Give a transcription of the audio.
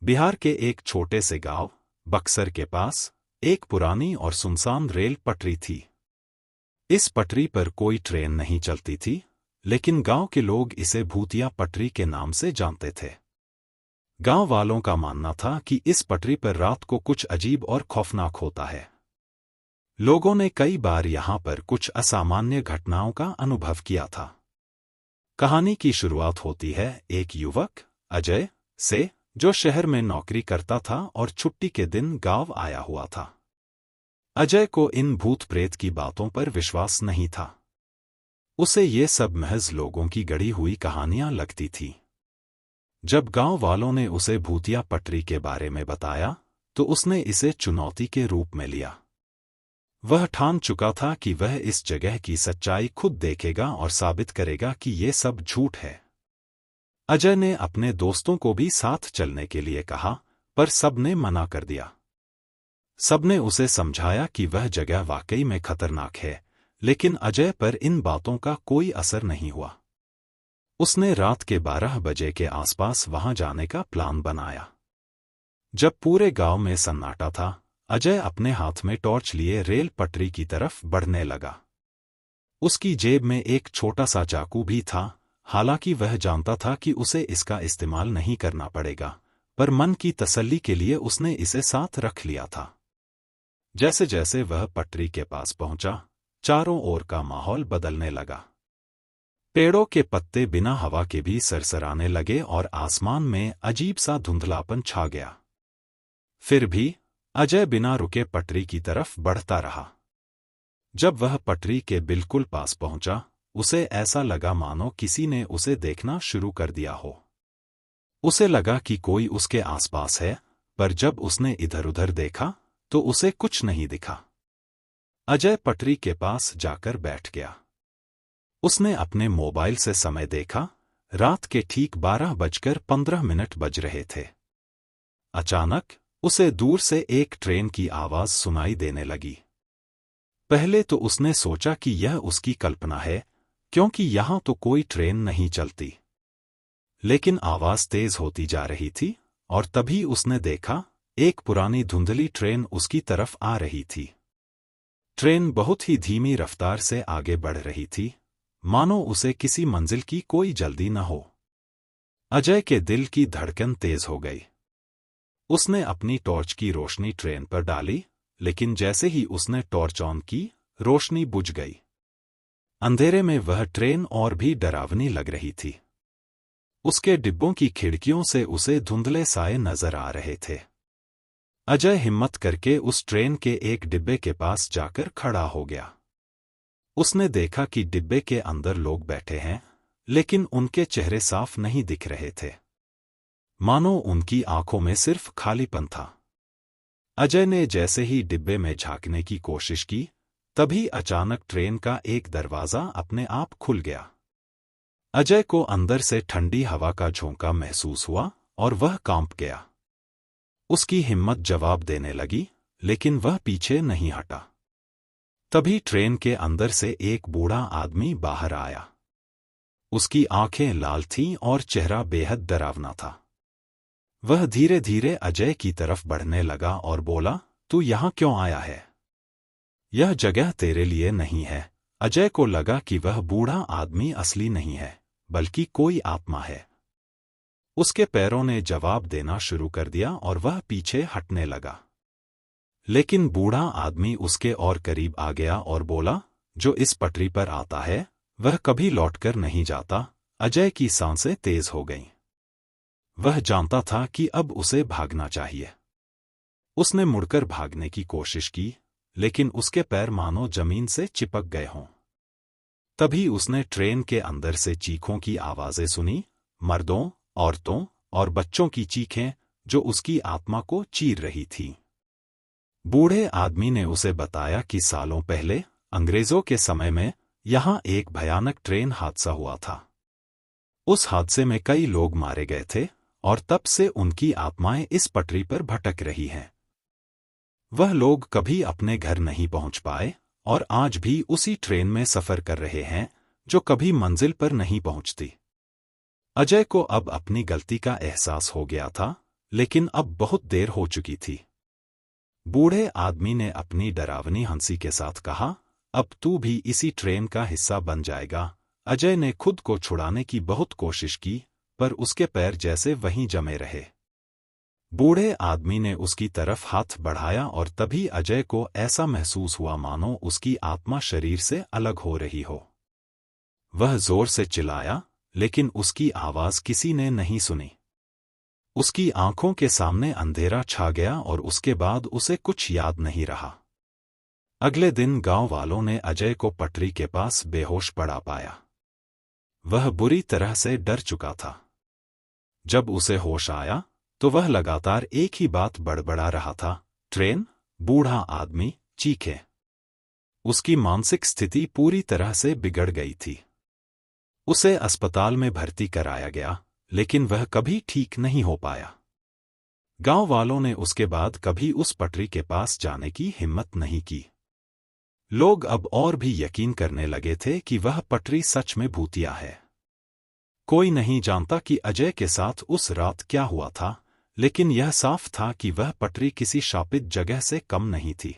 बिहार के एक छोटे से गांव बक्सर के पास एक पुरानी और सुनसान रेल पटरी थी। इस पटरी पर कोई ट्रेन नहीं चलती थी, लेकिन गांव के लोग इसे भूतिया पटरी के नाम से जानते थे। गांव वालों का मानना था कि इस पटरी पर रात को कुछ अजीब और खौफनाक होता है। लोगों ने कई बार यहां पर कुछ असामान्य घटनाओं का अनुभव किया था। कहानी की शुरुआत होती है एक युवक अजय से, जो शहर में नौकरी करता था और छुट्टी के दिन गांव आया हुआ था। अजय को इन भूत प्रेत की बातों पर विश्वास नहीं था। उसे ये सब महज लोगों की गढ़ी हुई कहानियां लगती थी। जब गांव वालों ने उसे भूतिया पटरी के बारे में बताया, तो उसने इसे चुनौती के रूप में लिया। वह ठान चुका था कि वह इस जगह की सच्चाई खुद देखेगा और साबित करेगा कि ये सब झूठ है। अजय ने अपने दोस्तों को भी साथ चलने के लिए कहा, पर सबने मना कर दिया। सबने उसे समझाया कि वह जगह वाकई में खतरनाक है, लेकिन अजय पर इन बातों का कोई असर नहीं हुआ। उसने रात के 12 बजे के आसपास वहां जाने का प्लान बनाया। जब पूरे गांव में सन्नाटा था, अजय अपने हाथ में टॉर्च लिए रेल पटरी की तरफ बढ़ने लगा। उसकी जेब में एक छोटा सा चाकू भी था। हालांकि वह जानता था कि उसे इसका इस्तेमाल नहीं करना पड़ेगा, पर मन की तसल्ली के लिए उसने इसे साथ रख लिया था। जैसे जैसे वह पटरी के पास पहुंचा, चारों ओर का माहौल बदलने लगा। पेड़ों के पत्ते बिना हवा के भी सरसराने लगे और आसमान में अजीब सा धुंधलापन छा गया। फिर भी अजय बिना रुके पटरी की तरफ बढ़ता रहा। जब वह पटरी के बिल्कुल पास पहुंचा, उसे ऐसा लगा मानो किसी ने उसे देखना शुरू कर दिया हो। उसे लगा कि कोई उसके आसपास है, पर जब उसने इधर-उधर देखा, तो उसे कुछ नहीं दिखा। अजय पटरी के पास जाकर बैठ गया। उसने अपने मोबाइल से समय देखा। रात के ठीक 12:15 बज रहे थे। अचानक उसे दूर से एक ट्रेन की आवाज सुनाई देने लगी। पहले तो उसने सोचा कि यह उसकी कल्पना है, क्योंकि यहां तो कोई ट्रेन नहीं चलती। लेकिन आवाज तेज होती जा रही थी, और तभी उसने देखा एक पुरानी धुंधली ट्रेन उसकी तरफ आ रही थी। ट्रेन बहुत ही धीमी रफ्तार से आगे बढ़ रही थी, मानो उसे किसी मंजिल की कोई जल्दी न हो। अजय के दिल की धड़कन तेज हो गई। उसने अपनी टॉर्च की रोशनी ट्रेन पर डाली, लेकिन जैसे ही उसने टॉर्च ऑन की, रोशनी बुझ गई। अंधेरे में वह ट्रेन और भी डरावनी लग रही थी। उसके डिब्बों की खिड़कियों से उसे धुंधले साए नजर आ रहे थे। अजय हिम्मत करके उस ट्रेन के एक डिब्बे के पास जाकर खड़ा हो गया। उसने देखा कि डिब्बे के अंदर लोग बैठे हैं, लेकिन उनके चेहरे साफ नहीं दिख रहे थे, मानो उनकी आंखों में सिर्फ खालीपन था। अजय ने जैसे ही डिब्बे में झांकने की कोशिश की, तभी अचानक ट्रेन का एक दरवाजा अपने आप खुल गया। अजय को अंदर से ठंडी हवा का झोंका महसूस हुआ और वह कांप गया। उसकी हिम्मत जवाब देने लगी, लेकिन वह पीछे नहीं हटा। तभी ट्रेन के अंदर से एक बूढ़ा आदमी बाहर आया। उसकी आंखें लाल थीं और चेहरा बेहद डरावना था। वह धीरे धीरे अजय की तरफ बढ़ने लगा और बोला, तू यहाँ क्यों आया है? यह जगह तेरे लिए नहीं है। अजय को लगा कि वह बूढ़ा आदमी असली नहीं है, बल्कि कोई आत्मा है। उसके पैरों ने जवाब देना शुरू कर दिया और वह पीछे हटने लगा। लेकिन बूढ़ा आदमी उसके और करीब आ गया और बोला, जो इस पटरी पर आता है, वह कभी लौटकर नहीं जाता। अजय की सांसें तेज हो गईं। वह जानता था कि अब उसे भागना चाहिए। उसने मुड़कर भागने की कोशिश की, लेकिन उसके पैर मानो जमीन से चिपक गए हों। तभी उसने ट्रेन के अंदर से चीखों की आवाजें सुनी, मर्दों, औरतों और बच्चों की चीखें, जो उसकी आत्मा को चीर रही थीं। बूढ़े आदमी ने उसे बताया कि सालों पहले, अंग्रेजों के समय में, यहां एक भयानक ट्रेन हादसा हुआ था। उस हादसे में कई लोग मारे गए थे, और तब से उनकी आत्माएं इस पटरी पर भटक रही हैं। वह लोग कभी अपने घर नहीं पहुंच पाए, और आज भी उसी ट्रेन में सफर कर रहे हैं, जो कभी मंजिल पर नहीं पहुंचती। अजय को अब अपनी गलती का एहसास हो गया था, लेकिन अब बहुत देर हो चुकी थी। बूढ़े आदमी ने अपनी डरावनी हंसी के साथ कहा, अब तू भी इसी ट्रेन का हिस्सा बन जाएगा। अजय ने खुद को छुड़ाने की बहुत कोशिश की, पर उसके पैर जैसे वहीं जमे रहे। बूढ़े आदमी ने उसकी तरफ हाथ बढ़ाया और तभी अजय को ऐसा महसूस हुआ मानो उसकी आत्मा शरीर से अलग हो रही हो। वह जोर से चिल्लाया, लेकिन उसकी आवाज किसी ने नहीं सुनी। उसकी आंखों के सामने अंधेरा छा गया और उसके बाद उसे कुछ याद नहीं रहा। अगले दिन गांव वालों ने अजय को पटरी के पास बेहोश पड़ा पाया। वह बुरी तरह से डर चुका था। जब उसे होश आया तो वह लगातार एक ही बात बड़बड़ा रहा था, ट्रेन। बूढ़ा आदमी चीखे। उसकी मानसिक स्थिति पूरी तरह से बिगड़ गई थी। उसे अस्पताल में भर्ती कराया गया, लेकिन वह कभी ठीक नहीं हो पाया। गांव वालों ने उसके बाद कभी उस पटरी के पास जाने की हिम्मत नहीं की। लोग अब और भी यकीन करने लगे थे कि वह पटरी सच में भूतिया है। कोई नहीं जानता कि अजय के साथ उस रात क्या हुआ था, लेकिन यह साफ था कि वह पटरी किसी शापित जगह से कम नहीं थी।